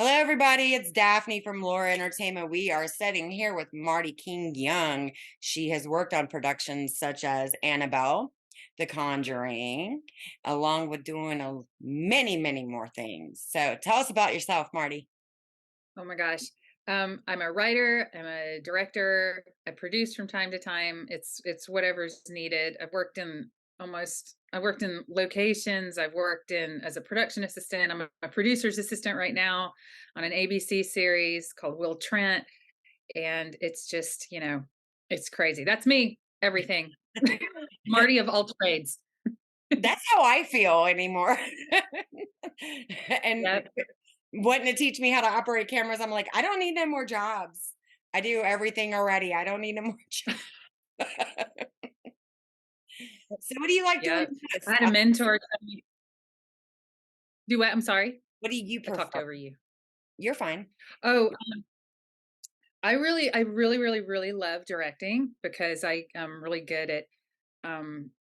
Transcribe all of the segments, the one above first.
Hello, everybody. It's Daphne from Laura Entertainment. We are sitting here with Marti King Young. She has worked on productions such as Annabelle, The Conjuring, along with doing many, many more things. So tell us about yourself, Marty. Oh my gosh. I'm a writer, I'm a director, I produce from time to time. It's whatever's needed. I've worked in locations, I've worked in as a production assistant. I'm a producer's assistant right now on an ABC series called Will Trent. And it's just, it's crazy. That's me, everything. Marty of all trades. That's how I feel anymore. And Yep. wanting to teach me how to operate cameras, I'm like, I don't need no more jobs. I do everything already. I don't need no more jobs. So what do you like doing Yep. I best? had a mentor tell me, do what? I'm sorry. What do you I talked prefer? over you. You're fine. Oh, I really love directing because I'm really good at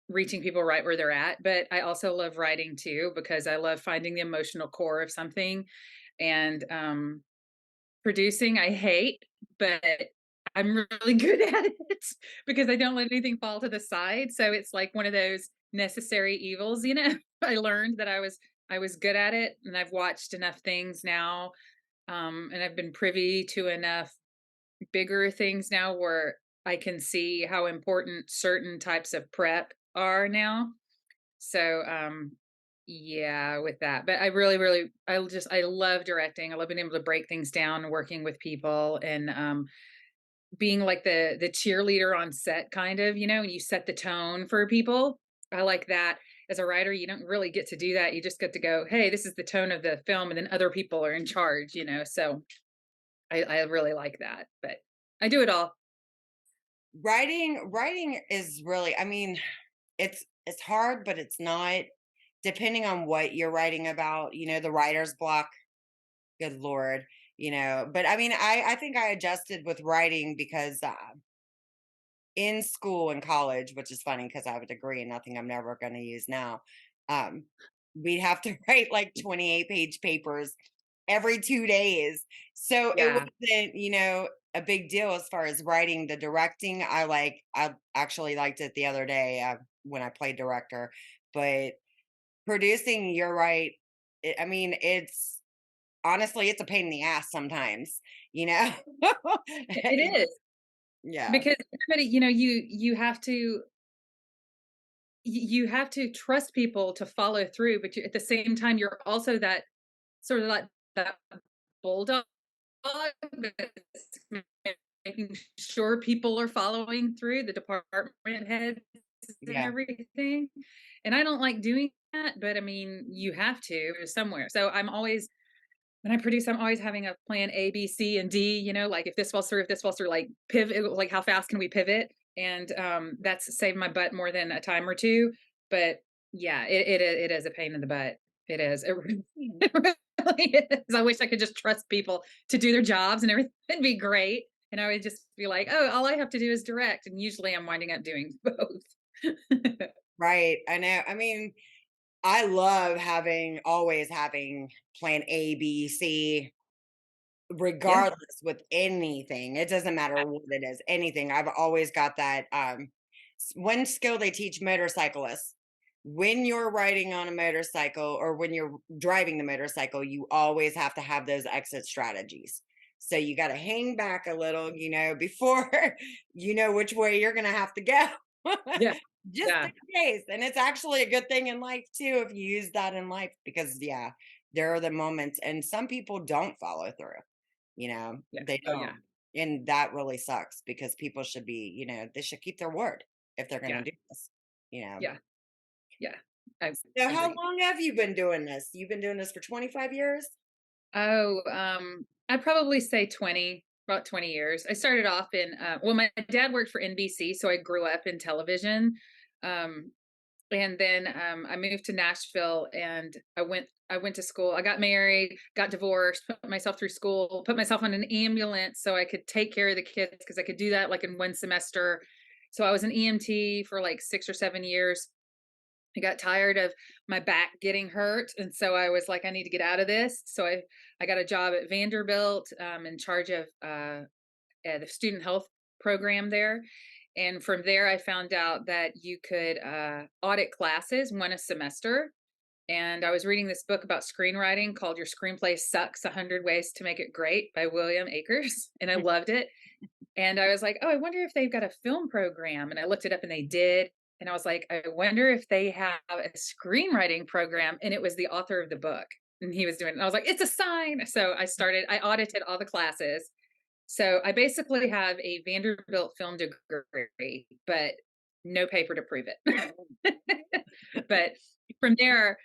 reaching people right where they're at. But I also love writing too because I love finding the emotional core of something. And producing, I hate, but I'm really good at it because I don't let anything fall to the side. So it's like one of those necessary evils, you know. I learned that I was good at it, and I've watched enough things now, and I've been privy to enough bigger things now where I can see how important certain types of prep are now. So, yeah, with that. But I love directing. I love being able to break things down, working with people, and being like the cheerleader on set, kind of, and you set the tone for people. I like that. As a writer, you don't really get to do that. You just get to go, hey, this is the tone of the film, and then other people are in charge. So I really like that. But I do it all. Writing is really, I mean, it's hard, but it's not, depending on what you're writing about, the writer's block, good lord, but I mean, I think I adjusted with writing because in school and college, which is funny because I have a degree and nothing I'm never going to use now. Um, we'd have to write like 28-page papers every 2 days. So it Yeah. wasn't, a big deal as far as writing. The directing, I actually liked it the other day when I played director, but producing, you're right. I mean, it's honestly, it's a pain in the ass sometimes, you know? It is Yeah. because everybody, you have to trust people to follow through, but at the same time, you're also that sort of like that bulldog that's making sure people are following through, the department heads and Yeah. everything. And I don't like doing that, but I mean, you have to somewhere. So when I produce, I'm always having a plan A, B, C, and D, like if this falls through, like pivot, like how fast can we pivot? And that's saved my butt more than a time or two. But yeah, it is a pain in the butt. It is. It really is. I wish I could just trust people to do their jobs and everything would be great. And I would just be like, oh, all I have to do is direct. And usually I'm winding up doing both. Right. I know. I mean, I love always having plan A, B, C, Yeah. regardless with anything. It doesn't matter what it is, anything. I've always got that. One skill they teach motorcyclists: when you're riding on a motorcycle or when you're driving the motorcycle, you always have to have those exit strategies. So you got to hang back a little, before you know which way you're going to have to go. Yeah. Just in Yeah. case. And it's actually a good thing in life too if you use that in life because yeah, there are the moments and some people don't follow through. Yeah. They Oh yeah. don't. And that really sucks because people should be, they should keep their word if they're going to Yeah. do this, you know. Yeah. Yeah. I So how agree. long have you been doing this? You've been doing this for 25 years? Oh, I'd probably say about 20 years. I started off well, my dad worked for NBC, so I grew up in television. Um, and then I moved to Nashville and I went to school. I got married, got divorced, put myself through school, put myself on an ambulance so I could take care of the kids because I could do that like in one semester. So I was an EMT for like 6 or 7 years. I got tired of my back getting hurt, and so I was like, I need to get out of this. So I got a job at Vanderbilt, in charge of the student health program there. And from there, I found out that you could audit classes one a semester. And I was reading this book about screenwriting called Your Screenplay Sucks 100 Ways to Make It Great by William Akers. And I loved it. And I was like, oh, I wonder if they've got a film program. And I looked it up and they did. And I was like, I wonder if they have a screenwriting program. And it was the author of the book. And he was doing it. And I was like, it's a sign. So I audited all the classes. So I basically have a Vanderbilt film degree, but no paper to prove it. But from there,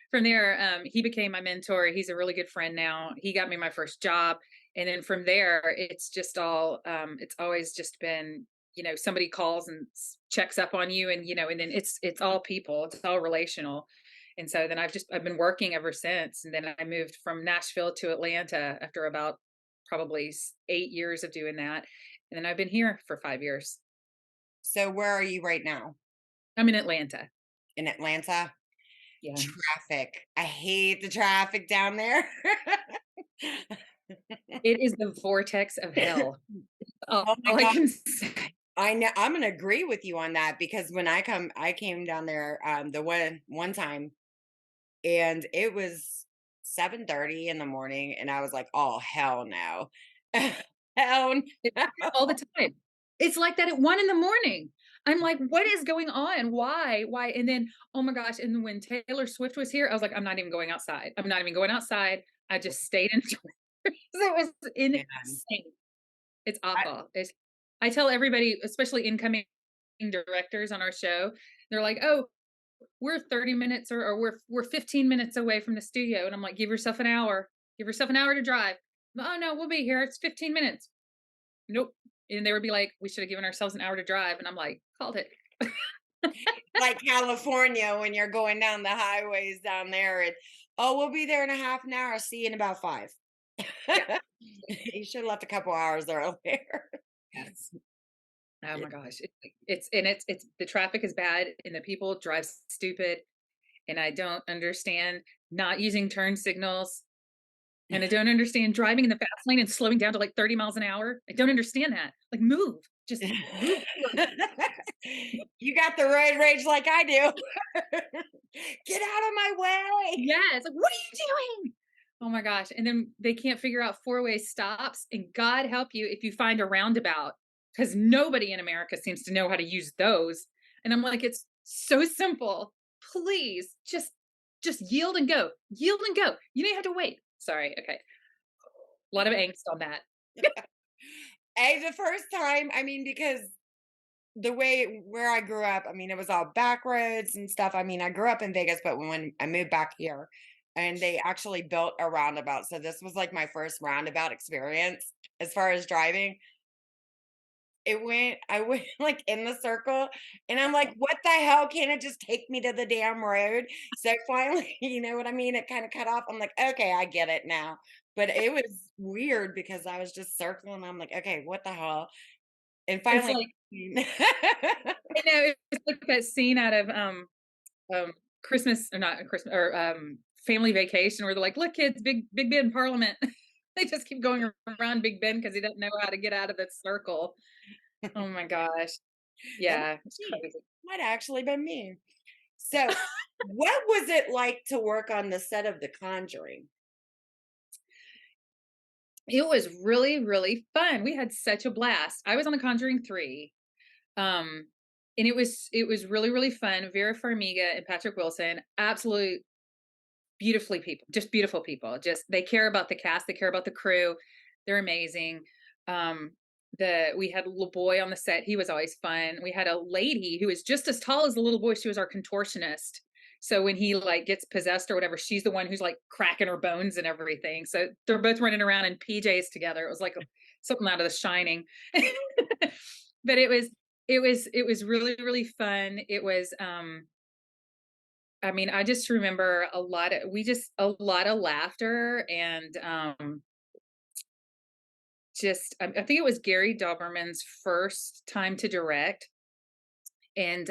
he became my mentor. He's a really good friend now. He got me my first job, and then from there, it's just all. It's always just been, somebody calls and checks up on you, and and then it's all people. It's all relational. And so then I've been working ever since. And then I moved from Nashville to Atlanta after about probably 8 years of doing that. And then I've been here for 5 years. So where are you right now? I'm in Atlanta. In Atlanta? Yeah. Traffic. I hate the traffic down there. It is the vortex of hell. All Oh my I god. can say. I know I'm gonna agree with you on that because when I came down there the one time and it was 7:30 in the morning and I was like, "Oh hell no." Hell It's no. all the time. It's like that at 1 in the morning. I'm like, "What is going on? Why? Why?" And then, oh my gosh, and then when Taylor Swift was here, I was like, "I'm not even going outside. I'm not even going outside." I just stayed indoors. It was Man. insane. It's I, awful. I tell everybody, especially incoming directors on our show, they're like, "Oh, we're 30 minutes or we're 15 minutes away from the studio." And I'm like, "Give yourself an hour. Give yourself an hour to drive." "Oh no, we'll be here. It's 15 minutes." "Nope." And they would be like, "We should have given ourselves an hour to drive." And I'm like, "Called it." like California when you're going down the highways down there and oh, we'll be there in a half an hour. See you in about 5. Yeah. You should have left a couple hours earlier. Yes. Oh my gosh. It's the traffic is bad and the people drive stupid. And I don't understand not using turn signals. And I don't understand driving in the fast lane and slowing down to like 30 miles an hour. I don't understand that. Like, move. Just move. You got the road rage like I do. Get out of my way. Yes. Like, what are you doing? Oh my gosh. And then they can't figure out four-way stops. And God help you if you find a roundabout, because nobody in America seems to know how to use those. And I'm like, it's so simple. Please just yield and go. Yield and go. You don't have to wait. Sorry. Okay. A lot of angst on that. The first time, I mean, because the way where I grew up, I mean, it was all back roads and stuff. I mean, I grew up in Vegas, but when I moved back here and they actually built a roundabout. So this was like my first roundabout experience as far as driving. I went like in the circle and I'm like, what the hell? Can't it just take me to the damn road? So finally, you know what I mean? It kind of cut off. I'm like, okay, I get it now. But it was weird because I was just circling. I'm like, okay, what the hell? And It's finally, like, I know, it's like that scene out of Christmas or not Christmas or Family Vacation where they're like, "Look, kids, Big Ben Parliament." They just keep going around Big Ben because he doesn't know how to get out of the circle. Oh my gosh. that Yeah, it's me. crazy. Might have actually been me. So, what was it like to work on the set of The Conjuring? It was really, really fun. We had such a blast. I was on The Conjuring 3. Um, and it was really, really fun. Vera Farmiga and Patrick Wilson, absolutely beautifully people, just beautiful people. Just they care about the cast, they care about the crew. They're amazing. Um, we had a little boy on the set. He was always fun. We had a lady who was just as tall as the little boy. She was our contortionist. So when he like gets possessed or whatever, she's the one who's like cracking her bones and everything. So they're both running around in PJs together. It was like something out of The Shining. But it was really, really fun. It was I mean, I just remember a lot of laughter and just I think it was Gary Doberman's first time to direct. And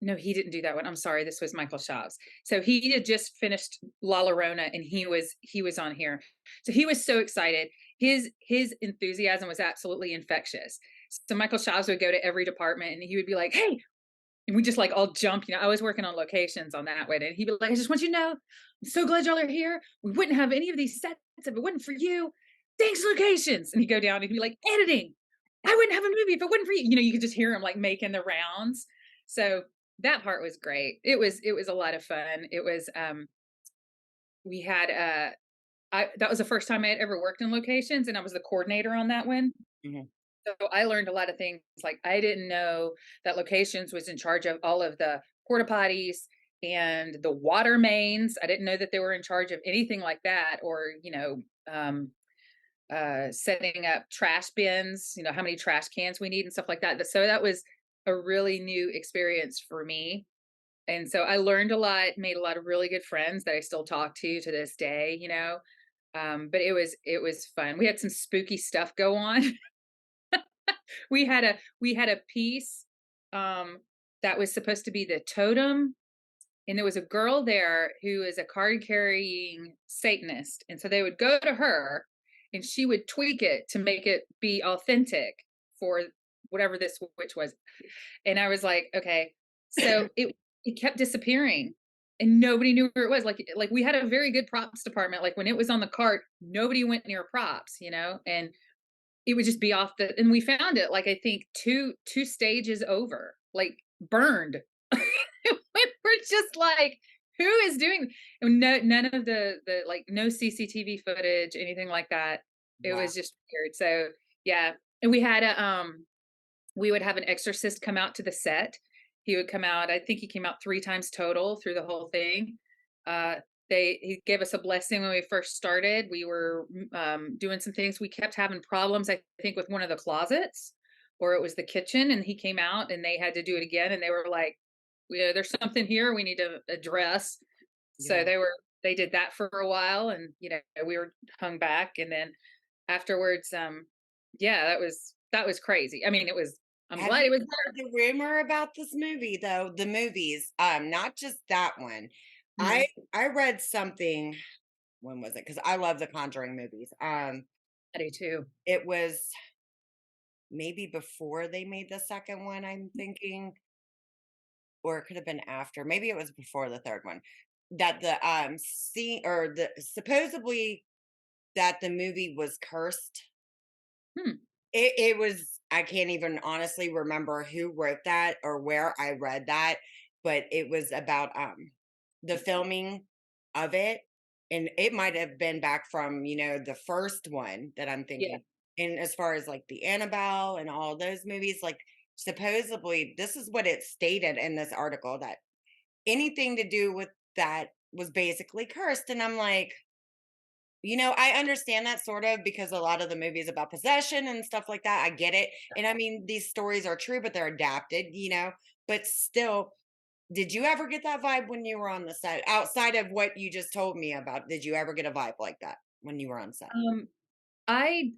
No, he didn't do that one. I'm sorry, this was Michael Schaaf's. So he had just finished La Llorona, and he was on here. So he was so excited. His enthusiasm was absolutely infectious. So Michael Schaaf's would go to every department and he would be like, "Hey," and we just like all jump. I was working on locations on that one, and he'd be like, "I just want you to know, I'm so glad y'all are here. We wouldn't have any of these sets if it wasn't for you. Thanks, locations." And he'd go down and he'd be like, "Editing. I wouldn't have a movie if it wasn't for you." You could just hear him like making the rounds. So that part was great. It was a lot of fun. It was we had I that was the first time I had ever worked in locations, and I was the coordinator on that one. Mhm. So I learned a lot of things. Like, I didn't know that locations was in charge of all of the porta potties and the water mains. I didn't know that they were in charge of anything like that, or setting up trash bins, how many trash cans we need and stuff like that. So that was a really new experience for me. And so I learned a lot, made a lot of really good friends that I still talk to this day. But it was fun. We had some spooky stuff go on. We had a piece um that was supposed to be the totem, and there was a girl there who is a card carrying Satanist. And so they would go to her and she would tweak it to make it be authentic for whatever this witch was. And I was like, okay. So it kept disappearing and nobody knew where it was. Like we had a very good props department. Like when it was on the cart, nobody went near props. And it would just be off and we found it, like, I think two stages over, like, burned. We're just like, who is doing, and no, none of the like, no CCTV footage, anything like that. It Wow. was just weird. So yeah. And we would have an exorcist come out to the set. He would come out, I think he came out 3 times total through the whole thing. Uh, he gave us a blessing when we first started. We were doing some things. We kept having problems, I think, with one of the closets, or it was the kitchen. And he came out and they had to do it again. And they were like, "Yeah, there's something here we need to address." So Yeah. they did that for a while, and we were hung back. And then afterwards, yeah, that was crazy. I mean, it was. I'm Have glad you it was heard the rumor about this movie though? The movies, not just that one. there. Mhm. I read something, when was it? Because I love the Conjuring movies. I do too. It was maybe before they made the second one, I'm thinking, or it could have been after. Maybe it was before the third one. That the scene, or the supposedly that the movie was cursed. Hmm. It was, I can't even honestly remember who wrote that or where I read that, but it was about, the filming of it, and it might have been back from, the first one that I'm Yeah. thinking. And as far as, like, the Annabelle and all those movies, like, supposedly this is what it stated in this article, that anything to do with that was basically cursed, and I'm like, I understand that sort of, because a lot of the movies about possession and stuff like that, I get it. And I mean, these stories are true, but they're adapted. But still, did you ever get that vibe when you were on the set? Outside of what you just told me about, did you ever get a vibe like that when you were on set? Um, I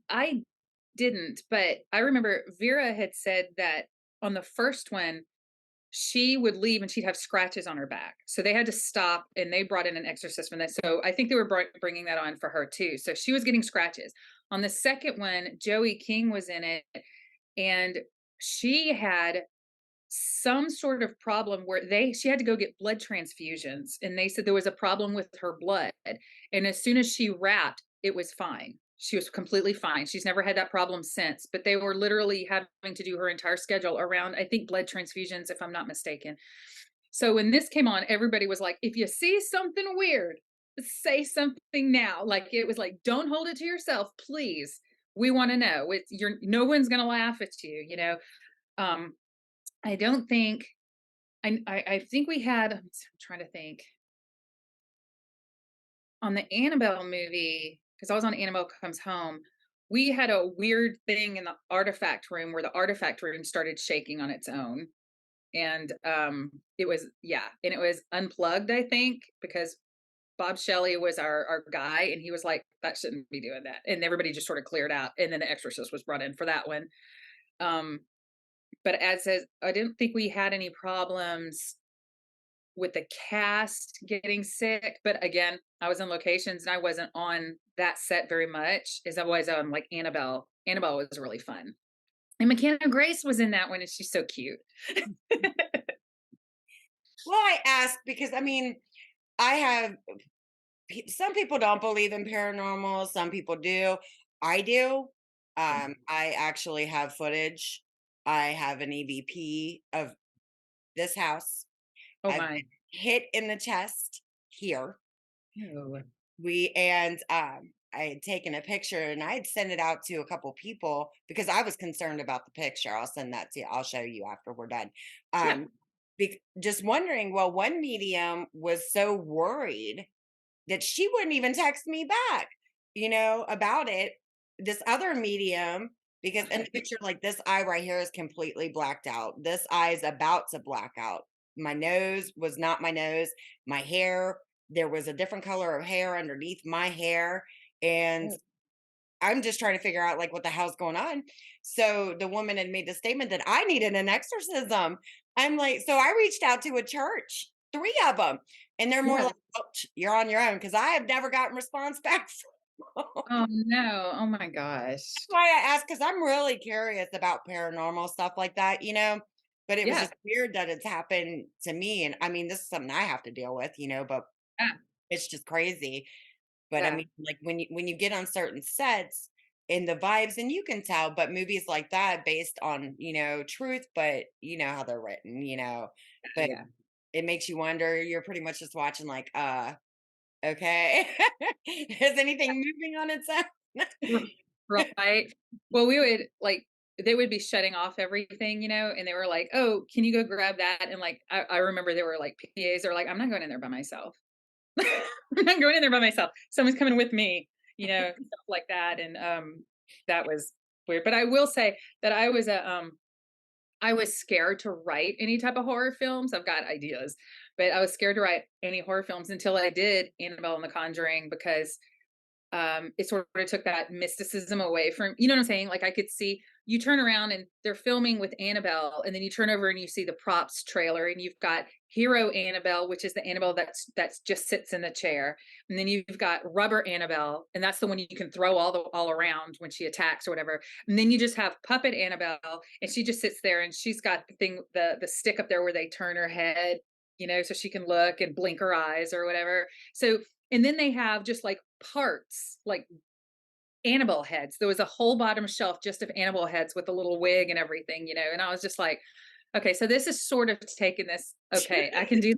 didn't, but I remember Vera had said that on the first one, she would leave and she'd have scratches on her back. So they had to stop and they brought in an exorcist from that. So I think they were bringing that on for her too. So she was getting scratches. On the second one, Joey King was in it, and she had some sort of problem where she had to go get blood transfusions, and they said there was a problem with her blood, and as soon as she wrapped, it was fine. She was completely fine. She's never had that problem since, but they were literally having to do her entire schedule around, I think, blood transfusions, if I'm not mistaken. So when this came on, everybody was like, if you see something weird, say something now. Like, it was like, don't hold it to yourself, please. We want to know. No one's going to laugh at you. um I don't think I think we had, I'm trying to think, on the Annabelle movie, because I was on Annabelle Comes Home, we had a weird thing in the artifact room where the artifact room started shaking on its own. And it was, yeah, and it was unplugged, I think, because Bob Shelley was our guy, and he was like, that shouldn't be doing that. And everybody just sort of cleared out. And then the exorcist was brought in for that one. Um but as I didn't think we had any problems with the cast getting sick, but again, I was in locations and I wasn't on that set very much as I was on like Annabelle. Annabelle was really fun. And McKenna Grace was in that one and she's so cute. Well, I ask because I mean, I have some people don't believe in paranormal, some people do. I do. I actually have footage. I have an EVP of this house. Oh I've my. been hit in the chest here. Ew. I had taken a picture and I had sent it out to a couple people because I was concerned about the picture. I'll send that to you. I'll show you after we're done. Yeah. Um, just wondering, well, one medium was so worried that she wouldn't even text me back, about it. This other medium, because in the picture, like this eye right here is completely blacked out. This eye is about to black out. My nose was not my nose. My hair, there was a different color of hair underneath my hair. And Oh, I'm just trying to figure out like what the hell's going on. So the woman had made the statement that I needed an exorcism. I'm like, so I reached out to a church, three of them, and they're more yeah. like, oh, you're on your own because I have never gotten response back from 'em. Oh no. Oh my gosh. Why I asked because I'm really curious about paranormal stuff like that. But it was Yeah. just weird that it's happened to me. And I mean, this is something I have to deal with, but Yeah. it's just crazy. But I Yeah. mean, like when you get on certain sets and the vibes, and you can tell, but movies like that based on, truth, but you know how they're written, Oh, but yeah. it makes you wonder, you're pretty much just watching like, okay. Is anything moving on its own? Right. Well, we would like they would be shutting off everything, and they were like, "Oh, can you go grab that?" And like I remember there were like PAs that were like, "I'm not going in there by myself. I'm not going in there by myself. Someone's coming with me," stuff like that. And that was weird. But I will say that I was scared to write any type of horror films. I've got ideas, but I was scared to write any horror films until I did Annabelle and the Conjuring because it sort of took that mysticism away from, you know what I'm saying? Like I could see you turn around and they're filming with Annabelle, and then you turn over and you see the props trailer, and you've got hero Annabelle, which is the Annabelle that's just sits in the chair, and then you've got rubber Annabelle, and that's the one you can throw all around when she attacks or whatever. And then you just have puppet Annabelle, and she just sits there, and she's got the stick up there where they turn her head, so she can look and blink her eyes or whatever. So and then they have just like parts, like Annabelle heads. There was a whole bottom shelf just of Annabelle heads with a little wig and everything. And I was just like, okay, so this is sort of taking this. Okay, I can do it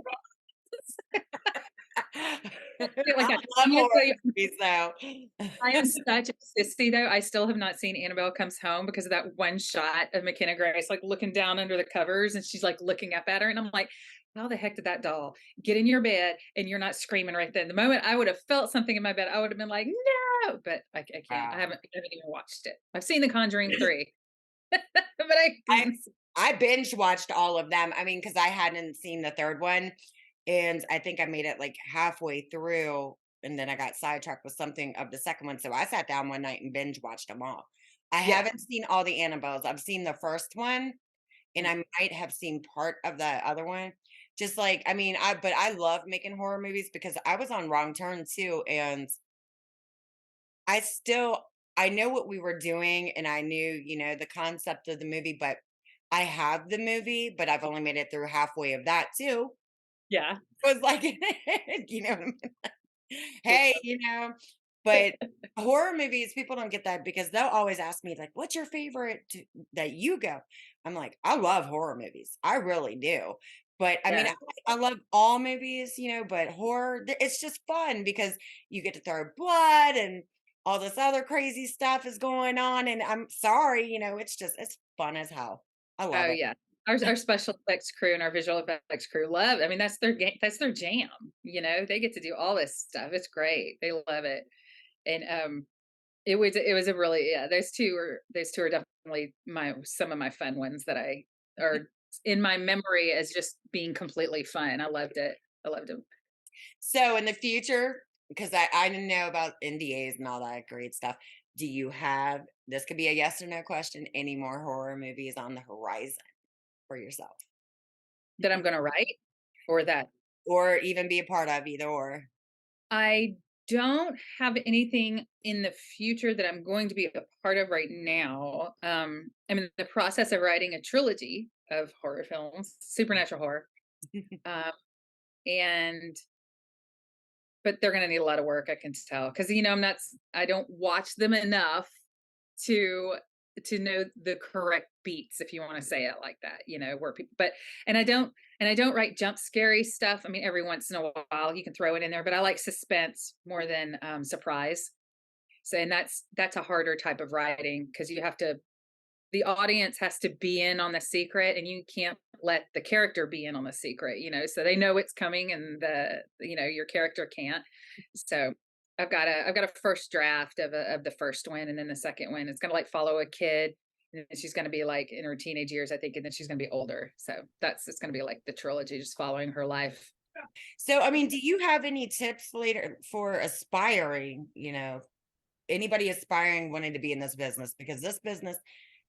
like I that. love I'm gonna horror tell you, movies though. I am such a sissy though. I still have not seen Annabelle Comes Home because of that one shot of McKenna Grace like looking down under the covers and she's like looking up at her. And I'm like, how the heck did that doll get in your bed and you're not screaming right then? The moment I would have felt something in my bed, I would have been like, no, but I can't. Wow. I haven't even watched it. I've seen The Conjuring 3, but I I didn't. I binge watched all of them. I mean, because I hadn't seen the third one, and I think I made it like halfway through, and then I got sidetracked with something of the second one. So I sat down one night and binge watched them all. I Yeah. haven't seen all the Annabelles. I've seen the first one, and Mm. I might have seen part of the other one. Just like, I mean, but I love making horror movies because I was on Wrong Turn too, and I still I know what we were doing and I knew, the concept of the movie, but I have the movie, but I've only made it through halfway of that too. Yeah. It was like, what I mean? Hey, but horror movies, people don't get that because they'll always ask me, like, what's your favorite that you go? I'm like, I love horror movies. I really do. But I mean, Yeah. I love all movies, but horror, it's just fun because you get to throw blood and all this other crazy stuff is going on. And I'm sorry, it's fun as hell. I Oh, love it. yeah. Our special effects crew and our visual effects crew love I mean, that's their jam, They get to do all this stuff. It's great. They love it. And, it was a really yeah, those 2 are definitely my some of my fun ones that I are in my memory as just being completely fun. I loved it. I loved them. So in the future, because I didn't know about NDAs and all that great stuff, do you have this could be a yes or no question, any more horror movies on the horizon? for yourself, That I'm gonna write, or that or even be a part of, either or? I don't have anything in the future that I'm going to be a part of right now. I'm in the process of writing a trilogy of horror films, supernatural horror. Um, and but they're gonna need a lot of work, I can tell, because I don't watch them enough to know the correct beats, if you want to say it like that, where people, but and I don't write jump scary stuff. I mean, every once in a while you can throw it in there, but I like suspense more than surprise. So, and that's a harder type of writing, because you have to the audience has to be in on the secret, and you can't let the character be in on the secret, so they know it's coming, and your character can't. So I've got a first draft of the first one, and then the second one it's going to like follow a kid, and then she's going to be like in her teenage years, I think, and then she's going to be older. So it's going to be like the trilogy, just following her life. So, I mean, do you have any tips later for aspiring, anybody aspiring wanting to be in this business? Because this business,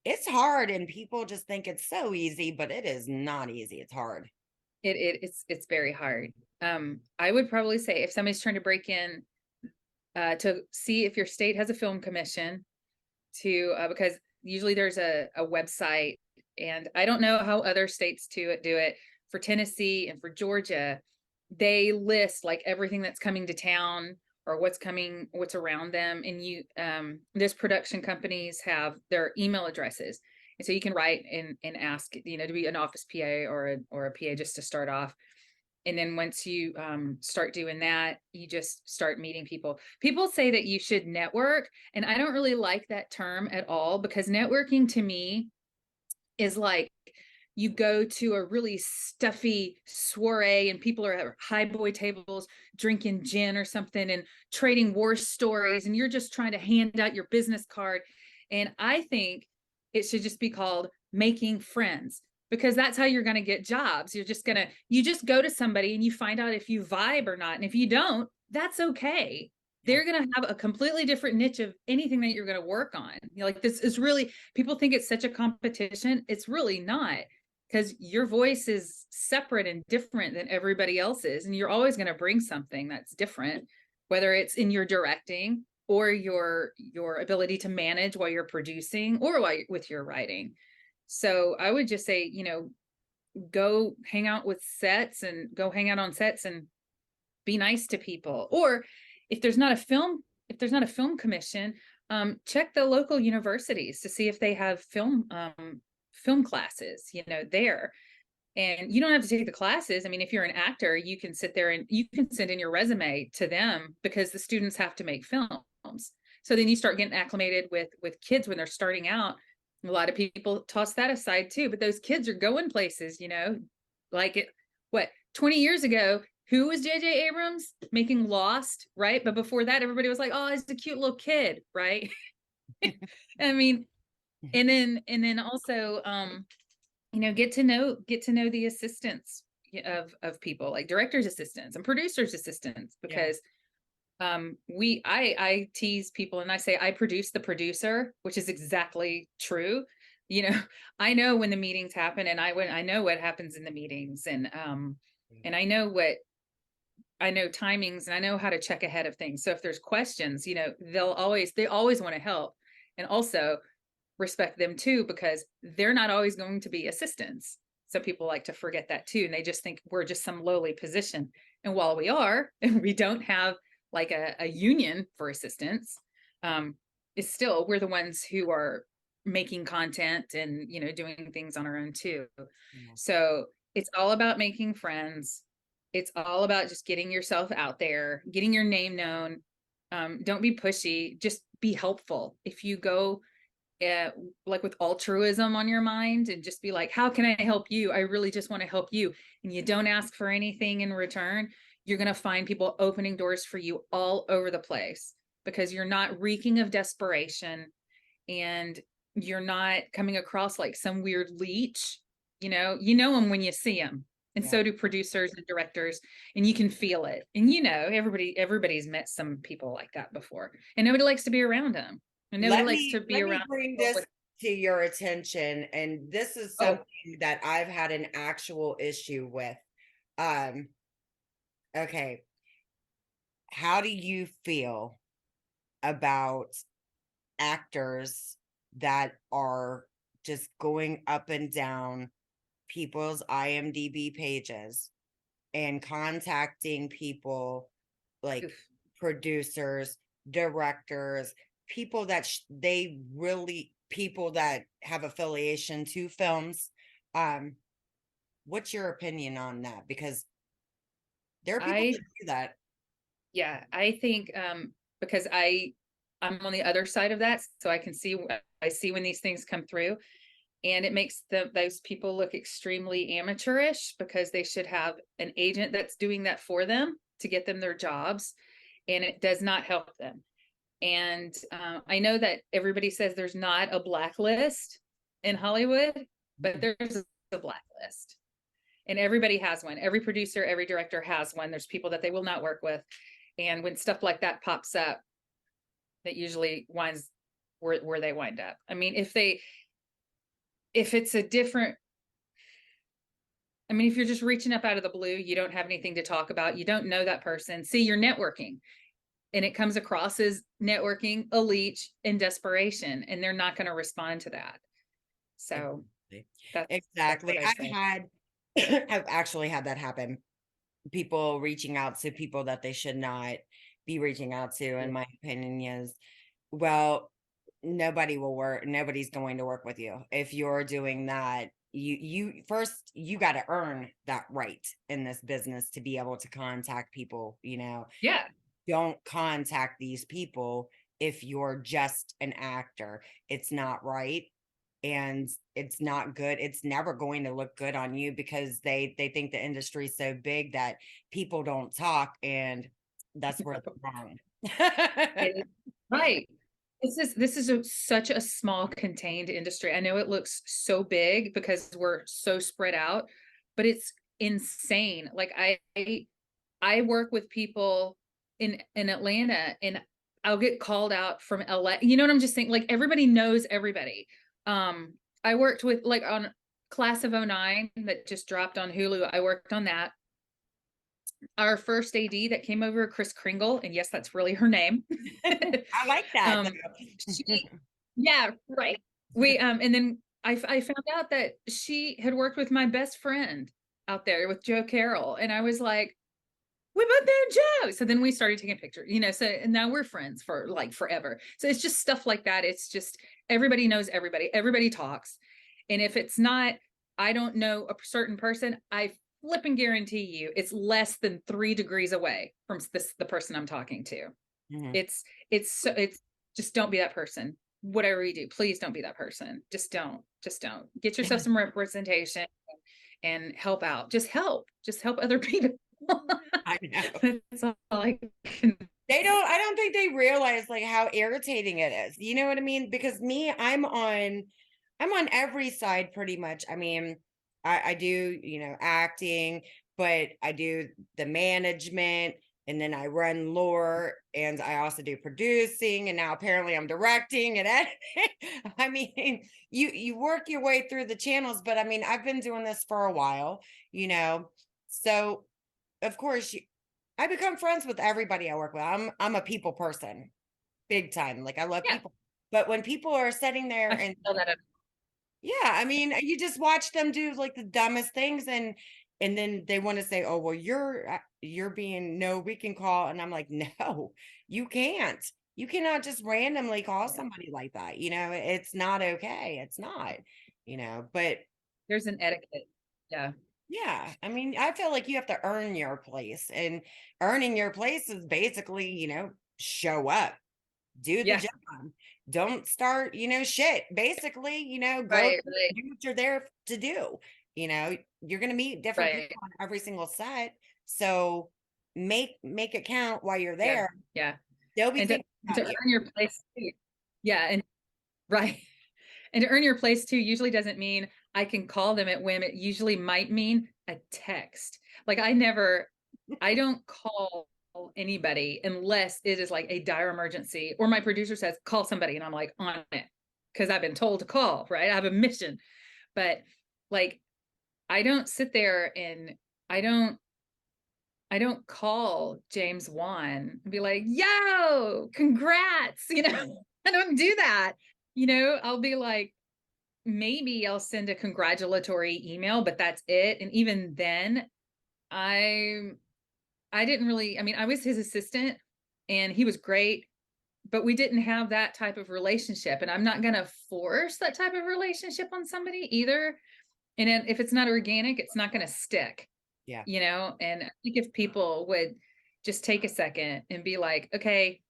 it's hard and people just think it's so easy, but it is not easy. It's hard. It's very hard. I would probably say, if somebody's trying to break in, to see if your state has a film commission, to because usually there's a website, and I don't know how other states do it. For Tennessee and for Georgia, they list like everything that's coming to town, or what's around them, and this production companies have their email addresses, and so you can write and ask, to be an office PA or a PA, just to start off. And then once you start doing that, you just start meeting people. People say that you should network, and I don't really like that term at all, because networking to me is like you go to a really stuffy soiree and people are at high boy tables drinking gin or something and trading war stories, and you're just trying to hand out your business card. And I think it should just be called making friends, because that's how you're going to get jobs. You just go to somebody and you find out if you vibe or not, and if you don't, that's okay. Yeah. They're going to have a completely different niche of anything that you're going to work on. Like, this is really, people think it's such a competition. It's really not, because your voice is separate and different than everybody else's, and you're always going to bring something that's different, whether it's in your directing or your ability to manage while you're producing, or with your writing. So I would just say, go hang out with sets, and go hang out on sets, and be nice to people. Or if there's not a film commission, check the local universities to see if they have film classes, there. And you don't have to take the classes. I mean, if you're an actor, you can sit there and you can send in your resume to them, because the students have to make films. So then you start getting acclimated with kids when they're starting out. A lot of people toss that aside too, but those kids are going places, like it, what, 20 years ago, who was JJ Abrams making Lost, right? But before that, everybody was like, oh, he's a cute little kid, right? I mean, and then also get to know the assistants of people, like directors assistants and producers assistants, Yeah. because I tease people and I say I produce the producer, which is exactly true. you know I know when the meetings happen, and I know what happens in the meetings, and I know timings, and I know how to check ahead of things. So if there's questions, they always want to help, and also respect them too, because they're not always going to be assistants. Some people like to forget that too, and they just think we're just some lowly position. And while we are, and we don't have like a union for assistants, it's still, we're the ones who are making content and doing things on our own too. Yeah. So it's all about making friends. It's all about just getting yourself out there, getting your name known. Don't be pushy, just be helpful. If you go like with altruism on your mind, and just be like, how can I help you? I really just want to help you. And you don't ask for anything in return. You're going to find people opening doors for you all over the place, because you're not reeking of desperation, and you're not coming across like some weird leech. Them when you see them. And Yeah. so do producers and directors, and you can feel it. And everybody's met some people like that before, and nobody likes to be around them. And nobody Let likes me to be let me around bring people this with to your attention, and this is Oh, something that I've had an actual issue with. Um, okay, how do you feel about actors that are just going up and down people's IMDb pages and contacting people like oof. producers, directors, people that they really people that have affiliation to films. Um, what's your opinion on that? Because there are people I that do that. Yeah, I think because I'm on the other side of that, so I see when these things come through, and it makes those people look extremely amateurish because they should have an agent that's doing that for them to get them their jobs, and it does not help them. And I know that everybody says there's not a blacklist in Hollywood, but there's a blacklist. And everybody has one. Every producer, every director has one. There's people that they will not work with. And when stuff like that pops up, that usually winds where they wind up. I mean, if it's a different, I mean, if you're just reaching up out of the blue, you don't have anything to talk about, you don't know that person. See, you're networking, and it comes across as networking, a leech, and desperation, and they're not going to respond to that. So Exactly. that's what Exactly. I I've say. had I've actually had that happen. People reaching out to people that they should not be reaching out to, in my opinion, is well, nobody's going to work with you if you're doing that. You first you got to earn that right in this business to be able to contact people, Yeah. don't contact these people if you're just an actor. It's not right, and it's not good. It's never going to look good on you because they think the industry's so big that people don't talk, and that's where they're wrong. It, right. Such a small contained industry. I know it looks so big because we're so spread out, but it's insane. Like I work with people in Atlanta, and I'll get called out from LA. You know what I'm just saying? Like everybody knows everybody. Um, I worked with like on Class of '09 that just dropped on Hulu. I worked on that. Our first AD that came over, Chris Kringle, and yes, that's really her name. I like that um, she, though. yeah, right. And then I found out that she had worked with my best friend out there with Joe Carroll, and I was like, we both know Joe. So then we started taking pictures, so and now we're friends for like forever. So it's just stuff like that. It's just everybody knows everybody, everybody talks. And if it's not, I don't know a certain person, I flip and guarantee you it's less than 3 degrees away from the person I'm talking to. Mhm. It's just don't be that person. Whatever you do, please don't be that person. Just don't get yourself some representation and help out. Just help other people. I know. That's all I can I don't think they realize like how irritating it is. You know what I mean? Because me, I'm on every side pretty much. I mean, I do, acting, but I do the management, and then I run lore, and I also do producing, and now apparently I'm directing and editing. I mean, you work your way through the channels, but I mean, I've been doing this for a while, you know. So of course I become friends with everybody I work with. I'm a people person, big time. Like I love yeah, people. But when people are sitting there I and feel that. yeah, I mean, you just watch them do like the dumbest things, and then they want to say, "Oh, well, you're being no, we can call." And I'm like, "No, you can't. You cannot just randomly call somebody like that. It's not okay. It's not, but There's an etiquette. Yeah. yeah, I mean, I feel like you have to earn your place, and earning your place is basically, show up, do the Yeah. job. Don't start, shit. Basically, go Right, right, do what you're there to do. You're going to meet different right. people on every single set. So make it count while you're Yeah, there. yeah. They'll be And to thinking and to about you. earn your place too. Yeah, and right. And to earn your place too usually doesn't mean I can call them at whim. It usually might mean a text. Like I don't call anybody unless it is like a dire emergency or my producer says, call somebody and I'm like on it. because I've been told to call, right? I have a mission. But like, I don't sit there and I don't I don't call James Wan and be like, yo, congrats. I don't do that. I'll be like, maybe I'll send a congratulatory email, but that's it. And even then, I I didn't really, I mean, I was his assistant and he was great, but we didn't have that type of relationship. And I'm not going to force that type of relationship on somebody either. And then if it's not organic, it's not going to stick, Yeah. And I think if people would just take a second and be like, okay,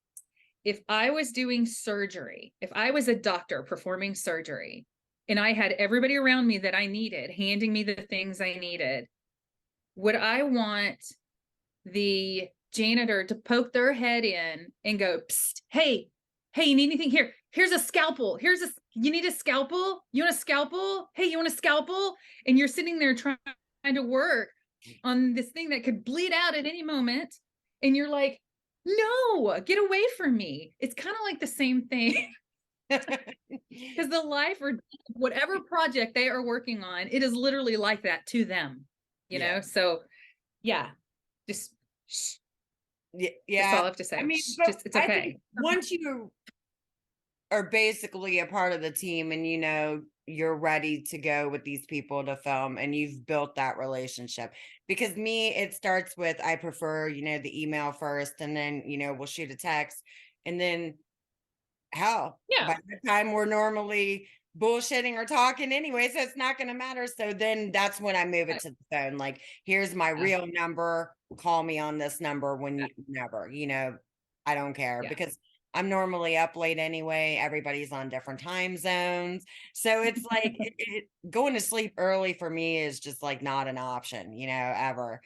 if I was doing surgery, if I was a doctor performing surgery and I had everybody around me that I needed handing me the things I needed, would I want the janitor to poke their head in and go, psst, hey, you need anything here? Here's a scalpel. You need a scalpel? You want a scalpel? Hey, you want a scalpel? And you're sitting there trying to work on this thing that could bleed out at any moment. And you're like, no, get away from me. It's kind of like the same thing. Because the life or whatever project they are working on, it is literally like that to them, Yeah. So yeah, just shh. That's all Yeah. I have to I say. mean, Shh, but just it's I think okay. once you are basically a part of the team and you're ready to go with these people to film and you've built that relationship. Because me, it starts with I prefer, the email first and then, we'll shoot a text. And then hell, Yeah, by the time we're normally bullshitting or talking anyway, so it's not going to matter. So then that's when I move it to the phone. Like, here's my yeah, real number. Call me on this number whenever, I don't care yeah, because I'm normally up late anyway. Everybody's on different time zones. So it's like going to sleep early for me is just like not an option, ever.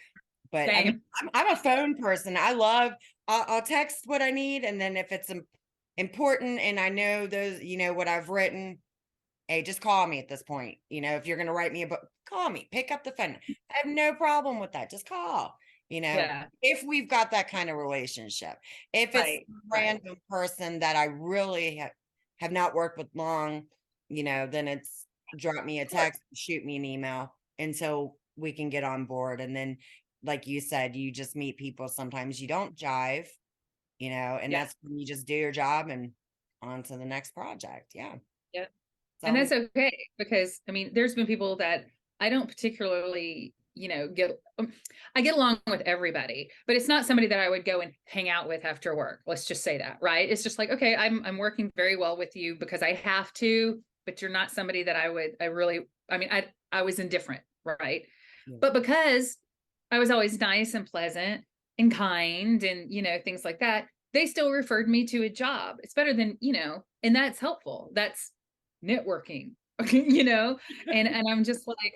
But I mean, same. I'm a phone person. I'll text what I need. And then if it's important and I know those, what I've written, hey, just call me at this point. If you're going to write me a book, call me, pick up the phone. I have no problem with that. Just call, Yeah, if we've got that kind of relationship. If it's a right, right. random person that I really have not worked with long, then it's drop me a Of course. text, shoot me an email until we can get on board. And then, like you said, you just meet people. Sometimes you don't jive, and Yeah, that's when you just do your job and on to the next project. Yeah. yeah. It's And always that's okay because I mean, there's been people that I don't particularly, I get along with everybody, but it's not somebody that I would go and hang out with after work. Let's just say that, right? It's just like, okay, I'm working very well with you because I have to, but you're not somebody that I was indifferent, right? yeah. But because I was always nice and pleasant and kind and, things like that, they still referred me to a job. It's better than, and that's helpful. That's networking, and I'm just like,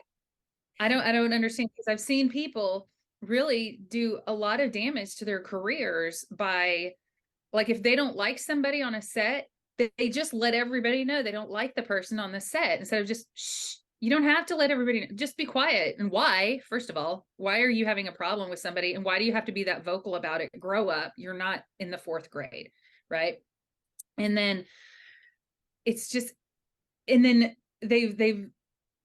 I don't understand because I've seen people really do a lot of damage to their careers by like if they don't like somebody on a set, they just let everybody know they don't like the person on the set instead of just shh. You don't have to let everybody know. Just be quiet. And why? First of all, why are you having a problem with somebody? And why do you have to be that vocal about it? Grow up. You're not in the fourth grade, right? And then it's just, and then they've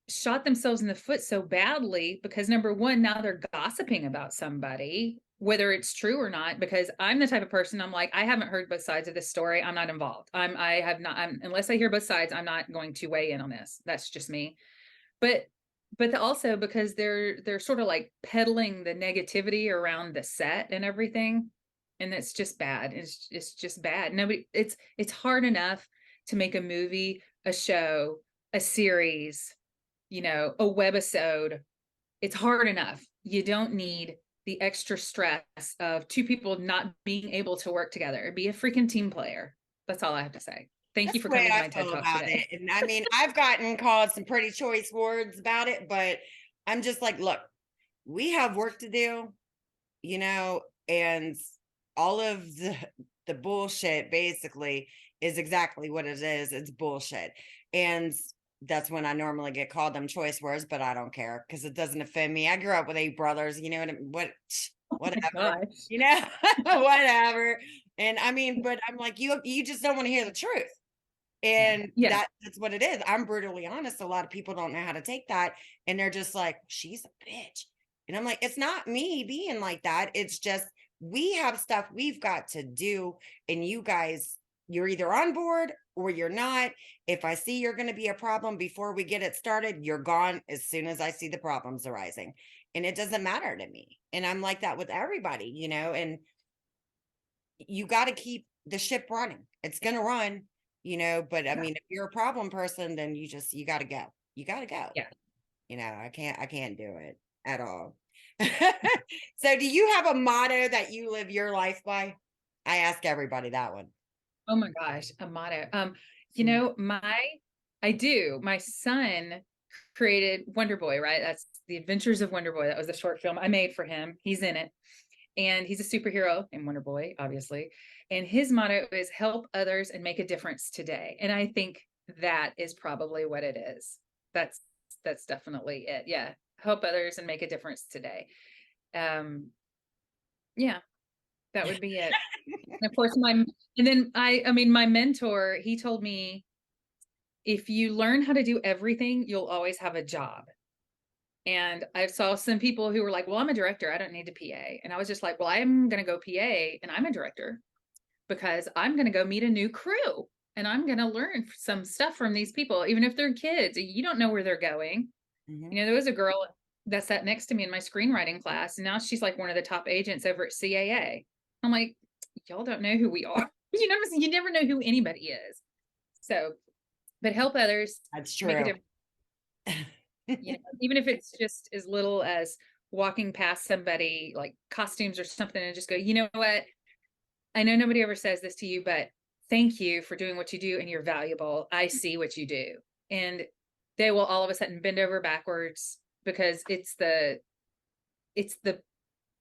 shot themselves in the foot so badly because number one, now they're gossiping about somebody, whether it's true or not, because I'm the type of person I'm like, I haven't heard both sides of this story. I'm not involved. I have not, unless I hear both sides, I'm not going to weigh in on this. That's just me. But, also because they're sort of like peddling the negativity around the set and everything. And it's just bad. It's just bad. Nobody, it's hard enough to make a movie, a show, a series, a webisode. It's hard enough. You don't need the extra stress of two people not being able to work together. Be a freaking team player. That's all I have to say. Thank That's you for the way coming to I my TED feel Talk about it. today. And I mean, I've gotten called some pretty choice words about it, but I'm just like, look, we have work to do, and all of the bullshit basically is exactly what it is. It's bullshit. And that's when I normally get called them choice words, but I don't care because it doesn't offend me. I grew up with 8 brothers, Oh my whatever, gosh. whatever. And I mean, but I'm like, you just don't want to hear the truth. Yeah. And Yeah. that's what it is. I'm brutally honest. A lot of people don't know how to take that, and they're just like, she's a bitch. And I'm like, it's not me being like that. It's just we have stuff we've got to do, and you guys, you're either on board or you're not. If I see you're going to be a problem before we get it started, you're gone as soon as I see the problems arising. And it doesn't matter to me. And I'm like that with everybody, and you got to keep the ship running. It's going to run, but I Yeah. mean, if you're a problem person, then you got to go. You got to go. Yeah. I can't do it at all. So do you have a motto that you live your life by? I ask everybody that one. Oh my gosh, a motto. You Mhm. know, I do. My son created Wonder Boy, right? That's The Adventures of Wonder Boy. That was the short film I made for him. He's in it. And he's a superhero in Wonder Boy, obviously. And his motto is help others and make a difference today. And I think that is probably what it is. That's that's definitely it. Yeah. Help others and make a difference today. Um, yeah, that would be it. And of course, and then I mean, my mentor, he told me, if you learn how to do everything, you'll always have a job. And I saw some people who were like, well, I'm a director. I don't need a PA. And I was just like, well, I'm going to go PA and I'm a director because I'm going to go meet a new crew and I'm going to learn some stuff from these people, even if they're kids. You don't know where they're going. Mhm. You know, there was a girl that sat next to me in my screenwriting class, and now she's like one of the top agents over at CAA. I'm like, y'all don't know who we are. You never know who anybody is. So, but help others, That's make a true. difference. Even if it's just as little as walking past somebody like costumes or something and just go, you know what? I know nobody ever says this to you, but thank you for doing what you do and you're valuable. I see what you do. And they will all of a sudden bend over backwards because it's the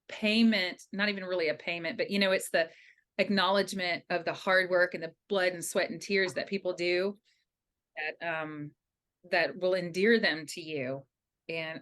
payment, not even really a payment, but it's the acknowledgement of the hard work and the blood and sweat and tears that people do that will endear them to you. And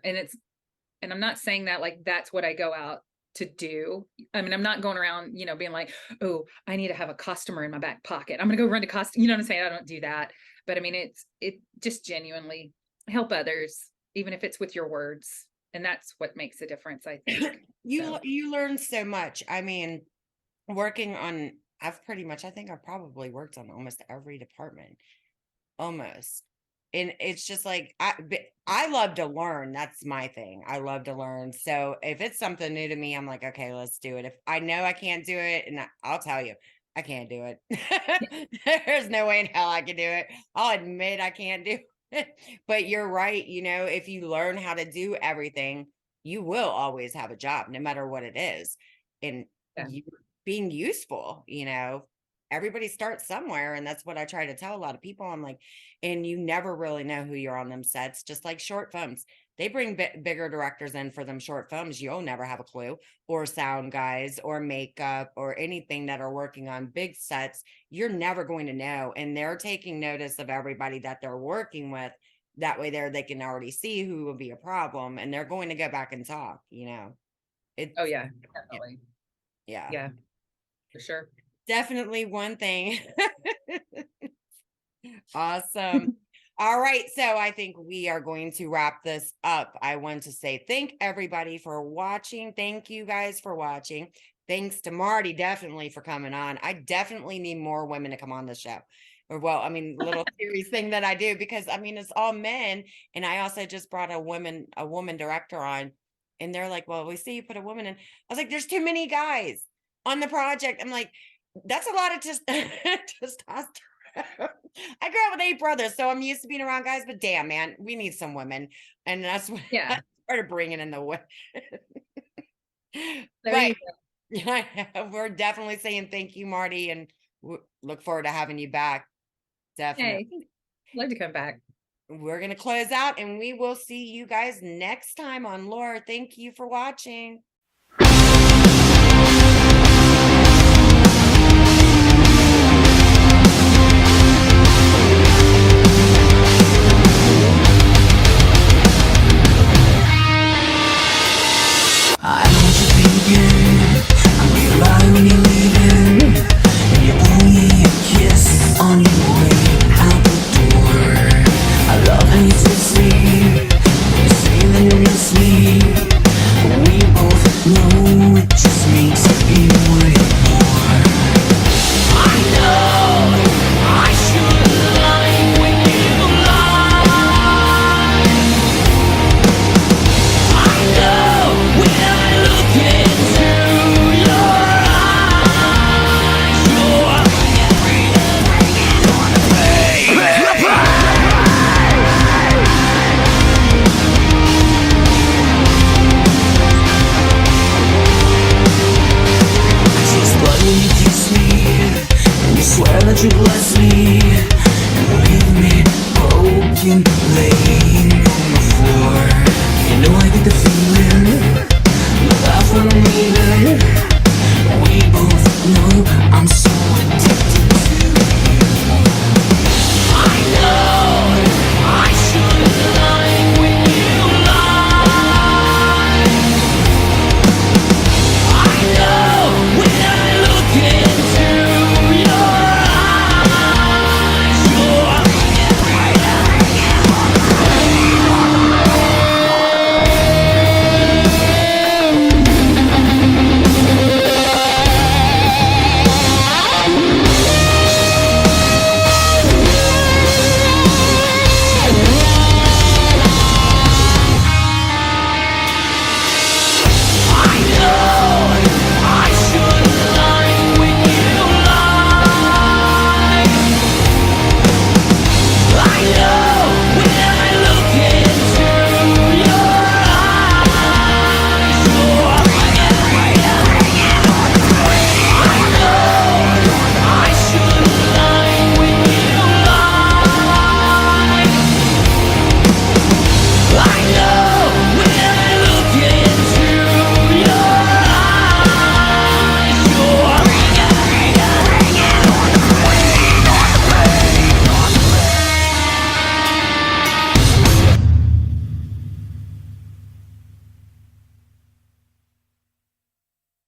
I'm not saying that like that's what I go out to do. I mean, I'm not going around, being like, oh, I need to have a customer in my back pocket. I'm gonna go run to costume. You know what I'm saying? I don't do that. But I mean, it just genuinely help others, even if it's with your words. And that's what makes a difference, I think. You So you learn so much. I mean, working on I think I've probably worked on almost every department. Almost. And it's just like I love to learn. That's my thing. I love to learn. So if it's something new to me, I'm like, okay, let's do it. If I know I can't do it, and I'll tell you, I can't do yeah, it. There's no way in hell I can do it. I'll admit I can't do it. But you're right. If you learn how to do everything, you will always have a job, no matter what it is. And yeah. you being useful, everybody starts somewhere. And that's what I try to tell a lot of people. I'm like, and you never really know who you're on them sets, just like short films. They bring bigger directors in for them short films. You'll never have a clue, or sound guys, or makeup, or anything that are working on big sets. You're never going to know. And they're taking notice of everybody that they're working with. That way, they can already see who will be a problem, and they're going to go back and talk. It's Oh yeah, yeah, definitely. yeah, Yeah, for sure. definitely one thing. Awesome. All right. So I think we are going to wrap this up. I want to say thank everybody for watching. Thank you guys for watching. Thanks to Marty, definitely, for coming on. I definitely need more women to come on the show. Or, well, I mean, little series thing that I do, because I mean, it's all men. And I also just brought a woman director on, and they're like, well, we see you put a woman in. I was like, there's too many guys on the project. I'm like, that's a lot of just testosterone. I grew up with 8 brothers, so I'm used to being around guys, but damn, man, we need some women. And that's when I Yeah, started bringing in the women. there But you go. yeah, we're definitely saying thank you, Marty, and look forward to having you back. Definitely. Hey, love to come back. We're going to close out, and we will see you guys next time on Lore. Thank you for watching. I know what you're thinking. I'm nearby when you're leaving, and you're only a kiss on your way out. you bless me?